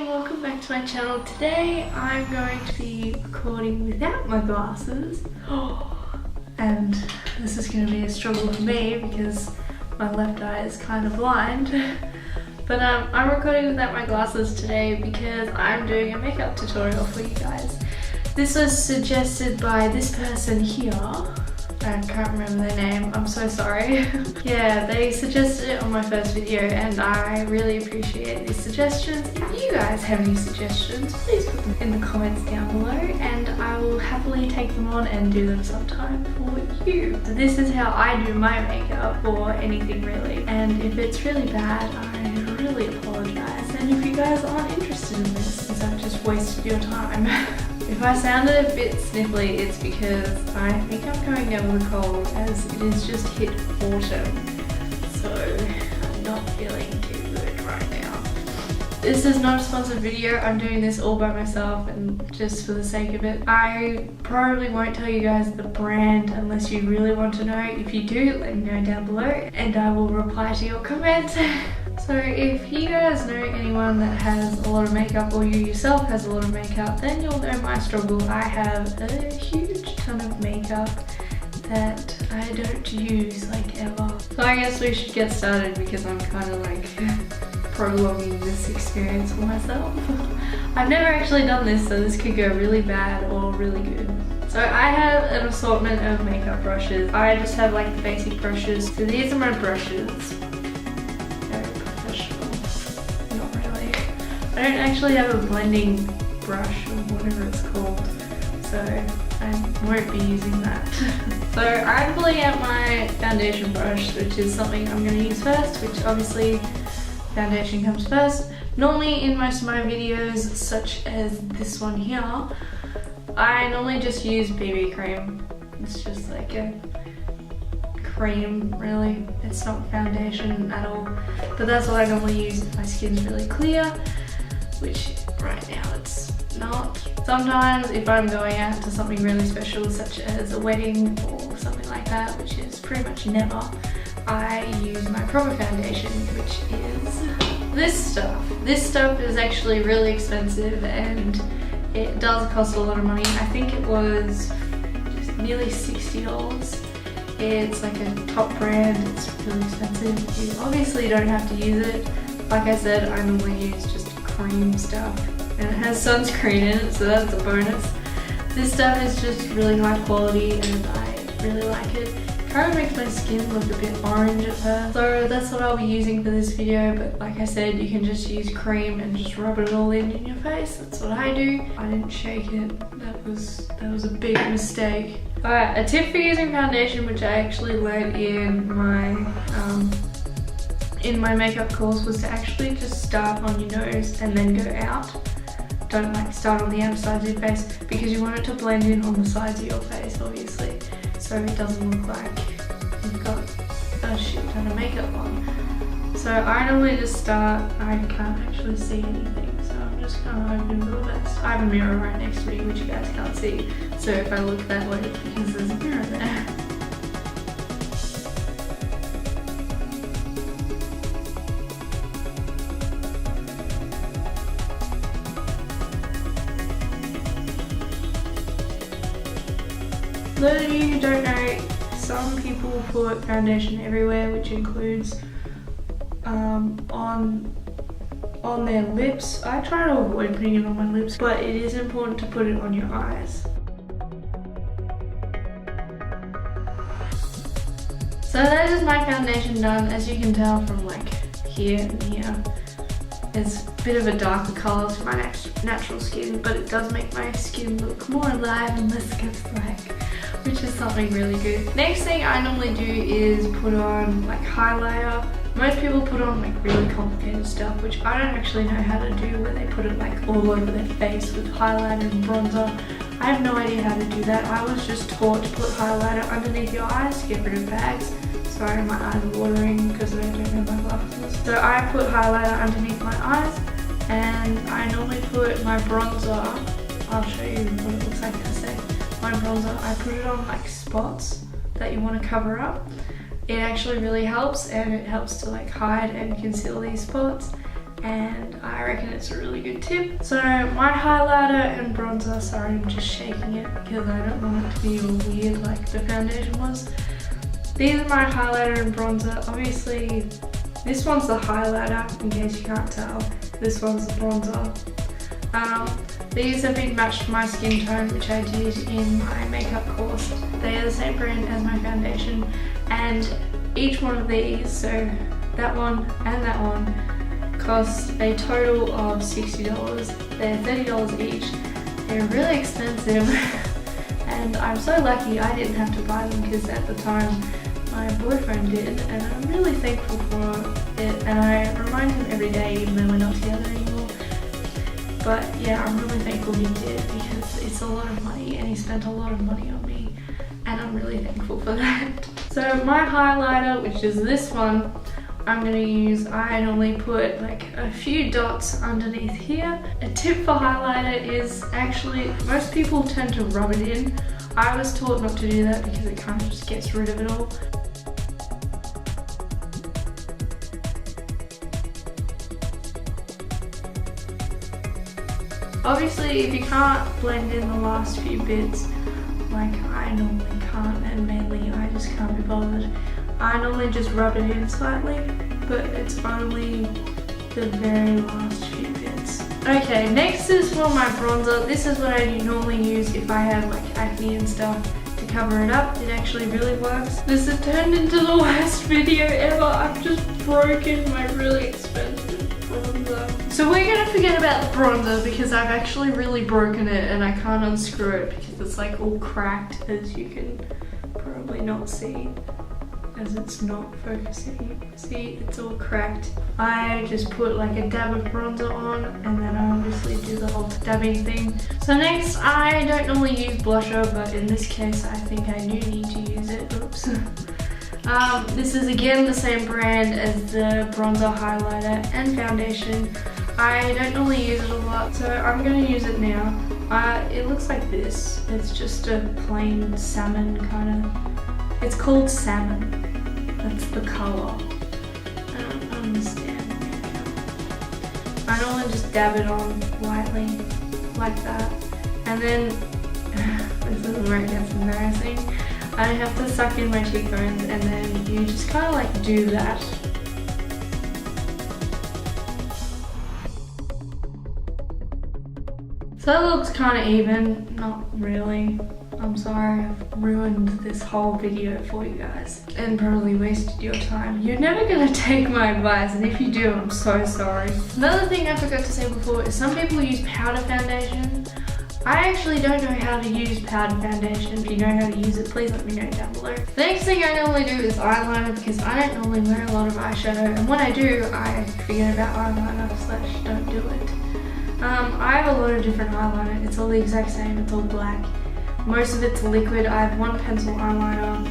and welcome back to my channel. Today I'm going to be recording without my glasses and this is going to be a struggle for me because my left eye is kind of blind. But I'm recording without my glasses today because I'm doing a makeup tutorial for you guys. This was suggested by this person here. I can't remember their name, I'm so sorry. Yeah, they suggested it on my first video and I really appreciate these suggestions. If you guys have any suggestions, please put them in the comments down below and I will happily take them on and do them sometime for you. So this is how I do my makeup or anything really. And if it's really bad, I really apologize. And if you guys aren't interested in this, since I've just wasted your time. If I sounded a bit sniffly, it's because I think I'm coming down with a cold as it has just hit autumn. So I'm not feeling too good right now. This is not a sponsored video. I'm doing this all by myself and just for the sake of it. I probably won't tell you guys the brand unless you really want to know. If you do, let me know down below and I will reply to your comments. So if you guys know anyone that has a lot of makeup or you yourself has a lot of makeup, then you'll know my struggle. I have a huge ton of makeup that I don't use like ever. So I guess we should get started because I'm kind of like prolonging this experience for myself. I've never actually done this, so this could go really bad or really good. So I have an assortment of makeup brushes. I just have like the basic brushes. So these are my brushes. I don't actually have a blending brush or whatever it's called, so I won't be using that. So I'm pulling out my foundation brush, which is something I'm going to use first, which obviously foundation comes first. Normally in most of my videos, such as this one here, I normally just use BB cream. It's just like a cream really, it's not foundation at all, but that's what I normally use if my skin's really clear. Which right now it's not. Sometimes if I'm going out to something really special such as a wedding or something like that, which is pretty much never, I use my proper foundation, which is this stuff. This stuff is actually really expensive and it does cost a lot of money. I think it was just nearly $60. It's like a top brand, it's really expensive. You obviously don't have to use it. Like I said, I normally use just cream stuff and it has sunscreen in it, so that's a bonus. This stuff is just really high quality and I really like it. It kind of makes my skin look a bit orange at first, so that's what I'll be using for this video. But like I said, you can just use cream and just rub it all in your face. That's what I do. I didn't shake it. That was a big mistake. Alright, a tip for using foundation, which I actually learned in my makeup course, was to actually just start on your nose and then go out. Don't like start on the outsides of your face because you want it to blend in on the sides of your face, obviously, so it doesn't look like you've got a shit ton of makeup on. So I normally just start, I can't actually see anything, so I'm just kind of hoping for the best. I have a mirror right next to me which you guys can't see, so if I look that way it's because there's a mirror there. Those of you who don't know, some people put foundation everywhere, which includes on their lips. I try to avoid putting it on my lips, but it is important to put it on your eyes. So that is my foundation done. As you can tell from like here and here, it's a bit of a darker colour to my natural skin, but it does make my skin look more alive and less black, which is something really good. Next thing I normally do is put on like highlighter. Most people put on like really complicated stuff, which I don't actually know how to do, where they put it like all over their face with highlighter and bronzer. I have no idea how to do that. I was just taught to put highlighter underneath your eyes to get rid of bags. Sorry, my eyes are watering because I don't have my glasses. So I put highlighter underneath my eyes and I normally put my bronzer, I'll show you what it looks like in a sec. My bronzer, I put it on like spots that you want to cover up. It actually really helps, and it helps to like hide and conceal these spots. and I reckon it's a really good tip. So my highlighter and bronzer, sorry I'm just shaking it because I don't want it to be all weird like the foundation was. These are my highlighter and bronzer. Obviously this one's the highlighter in case you can't tell. This one's the bronzer. These have been matched to my skin tone, which I did in my makeup course. They are the same brand as my foundation, and each one of these, so that one and that one, cost a total of $60. They're $30 each. They're really expensive and I'm so lucky I didn't have to buy them because at the time my boyfriend did, and I'm really thankful for it, and I remind him every day even though we're not together anymore. But yeah, I'm really thankful he did because it's a lot of money and he spent a lot of money on me, and I'm really thankful for that. So my highlighter, which is this one, I'm going to use, I normally put like a few dots underneath here. A tip for highlighter is actually, most people tend to rub it in. I was taught not to do that because it kind of just gets rid of it all. Obviously, if you can't blend in the last few bits, like I normally can't, and mainly I just can't be bothered, I normally just rub it in slightly, but it's only the very last few bits. Okay, next is for my bronzer. This is what I normally use if I have like acne and stuff to cover it up. It actually really works. This has turned into the worst video ever. I've just broken my really expensive bronzer. So we're gonna forget about the bronzer because I've actually really broken it and I can't unscrew it because it's like all cracked, as you can probably not see as it's not focusing. See, it's all cracked. I just put like a dab of bronzer on and then I obviously do the whole dabbing thing. So next, I don't normally use blusher, but in this case I think I do need to use it. Oops. This is again the same brand as the bronzer, highlighter and foundation. I don't normally use it a lot, so I'm going to use it now. It looks like this. It's just a plain salmon kind of. It's called salmon. That's the colour. I don't understand makeup. I normally just dab it on lightly, like that. And then, this is where it gets embarrassing. I have to suck in my cheekbones and then you just kind of like do that. So that looks kind of even, not really. I'm sorry I've ruined this whole video for you guys and probably wasted your time. You're never gonna take my advice, and if you do, I'm so sorry. Another thing I forgot to say before is some people use powder foundation. I actually don't know how to use powder foundation. If you know how to use it, please let me know down below. The next thing I normally do is eyeliner because I don't normally wear a lot of eyeshadow, and when I do, I forget about eyeliner / don't do it. I have a lot of different eyeliner. It's all the exact same, it's all black. Most of it's liquid. I have one pencil eyeliner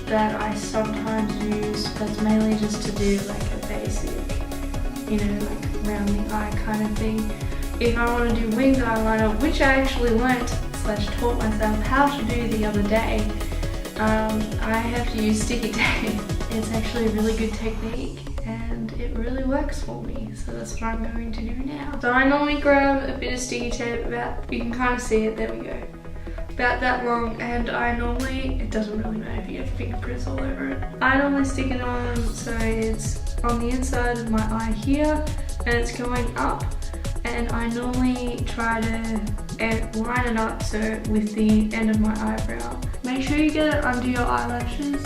that I sometimes use. That's mainly just to do like a basic, you know, like around the eye kind of thing. If I want to do winged eyeliner, which I actually learnt / taught myself how to do the other day, I have to use sticky tape. It's actually a really good technique and it really works for me, so that's what I'm going to do now. So I normally grab a bit of sticky tape, about, you can kind of see it, there we go, about that long, and I normally, it doesn't really matter if you have fingerprints all over it. I normally stick it on so it's on the inside of my eye here and it's going up, and I normally try to line it up so with the end of my eyebrow. Make sure you get it under your eyelashes,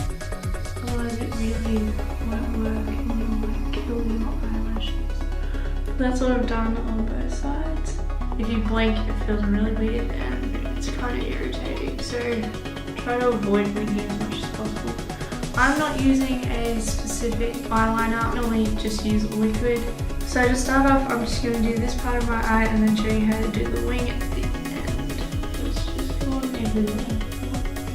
otherwise it really won't work and you'll like kill your eyelashes. That's what I've done on both sides. If you blink, it feels really weird and it's kind of irritating, so try to avoid blinking as much as possible. I'm not using a specific eyeliner, I normally just use liquid. So to start off, I'm just going to do this part of my eye and then show you how to do the wing at the end. It's just going everywhere.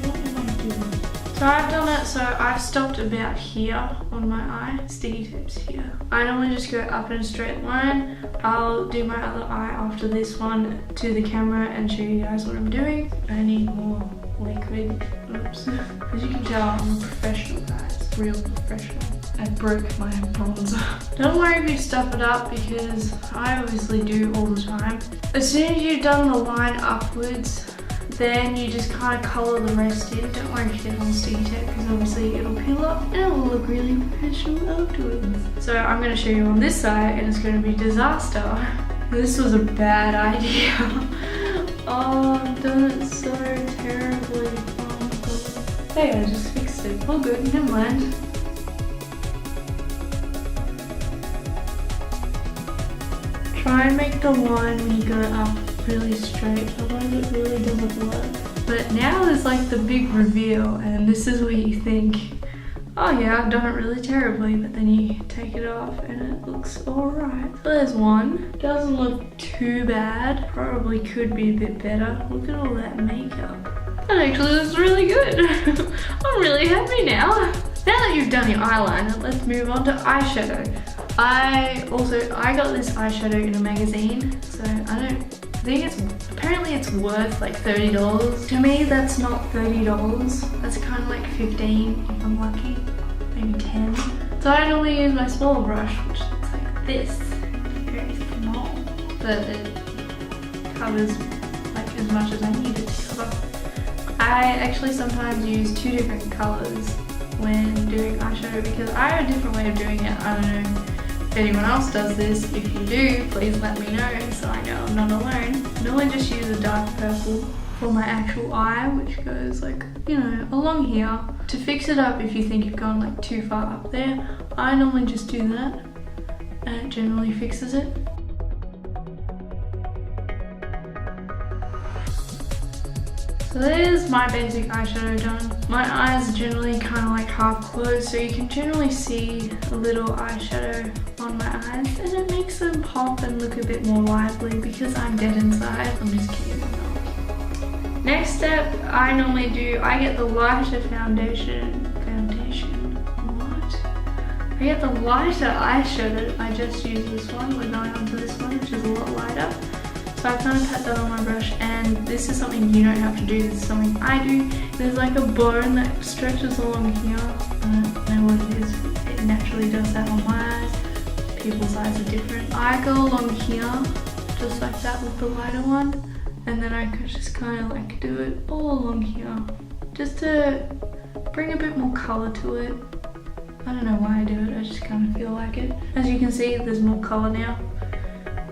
What am I doing? So I've done it, so I've stopped about here on my eye. Sticky tape's here. I normally just go up in a straight line. I'll do my other eye after this one to the camera and show you guys what I'm doing. I need more liquid. Oops. As you can tell, I'm a professional, guys. Real professional. I broke my bronzer. Don't worry if you stuff it up because I obviously do all the time. As soon as you've done the line upwards, then you just kind of colour the rest in. Don't worry if you get on sticky tape because obviously it'll peel up and it'll look really professional afterwards. So I'm going to show you on this side and it's going to be disaster. This was a bad idea. Oh, I've done it so terribly. Oh my god. Hey, I just fixed it. All good, never mind. Try and make the line when you go up really straight, otherwise it really doesn't work. But now there's like the big reveal and this is where you think, oh yeah, I've done it really terribly, but then you take it off and it looks alright. So there's one. Doesn't look too bad. Probably could be a bit better. Look at all that makeup. That actually looks really good. I'm really happy now. Now that you've done your eyeliner, let's move on to eyeshadow. I got this eyeshadow in a magazine, so I think apparently it's worth like $30. To me, that's not $30. That's kind of like 15 if I'm lucky, maybe 10. So I normally use my smaller brush, which looks like this, very small, but it covers like as much as I need it to cover. I actually sometimes use 2 different colors when doing eyeshadow because I have a different way of doing it. I don't know if anyone else does this. If you do, please let me know so I know I'm not alone. I normally just use a dark purple for my actual eye, which goes like, you know, along here. To fix it up if you think you've gone like too far up there, I normally just do that and it generally fixes it. So there's my basic eyeshadow done. My eyes are generally kind of like half closed, so you can generally see a little eyeshadow on my eyes and it makes them pop and look a bit more lively because I'm dead inside. I'm just kidding, I'm not. Next step I normally do, I get the lighter foundation. What? I get the lighter eyeshadow. I just use this one. We're going on to this one, which is a lot lighter. So I kind of pat that on my brush, and this is something you don't have to do, this is something I do. There's like a bone that stretches along here. I don't know what it is. It naturally does that on my eyes. People's eyes are different. I go along here, just like that with the lighter one, and then I could just kind of like do it all along here, just to bring a bit more color to it. I don't know why I do it, I just kind of feel like it. As you can see, there's more color now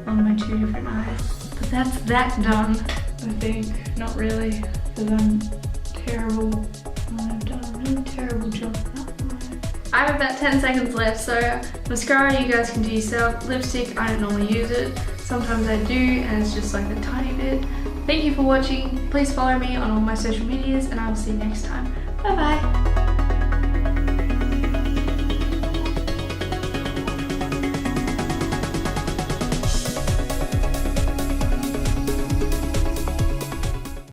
on my 2 different eyes. But that's that done, I think. Not really, because I'm terrible. I've done a really terrible job. I have about 10 seconds left, so mascara you guys can do yourself. Lipstick, I don't normally use it. Sometimes I do, and it's just like a tiny bit. Thank you for watching. Please follow me on all my social medias, and I will see you next time. Bye bye.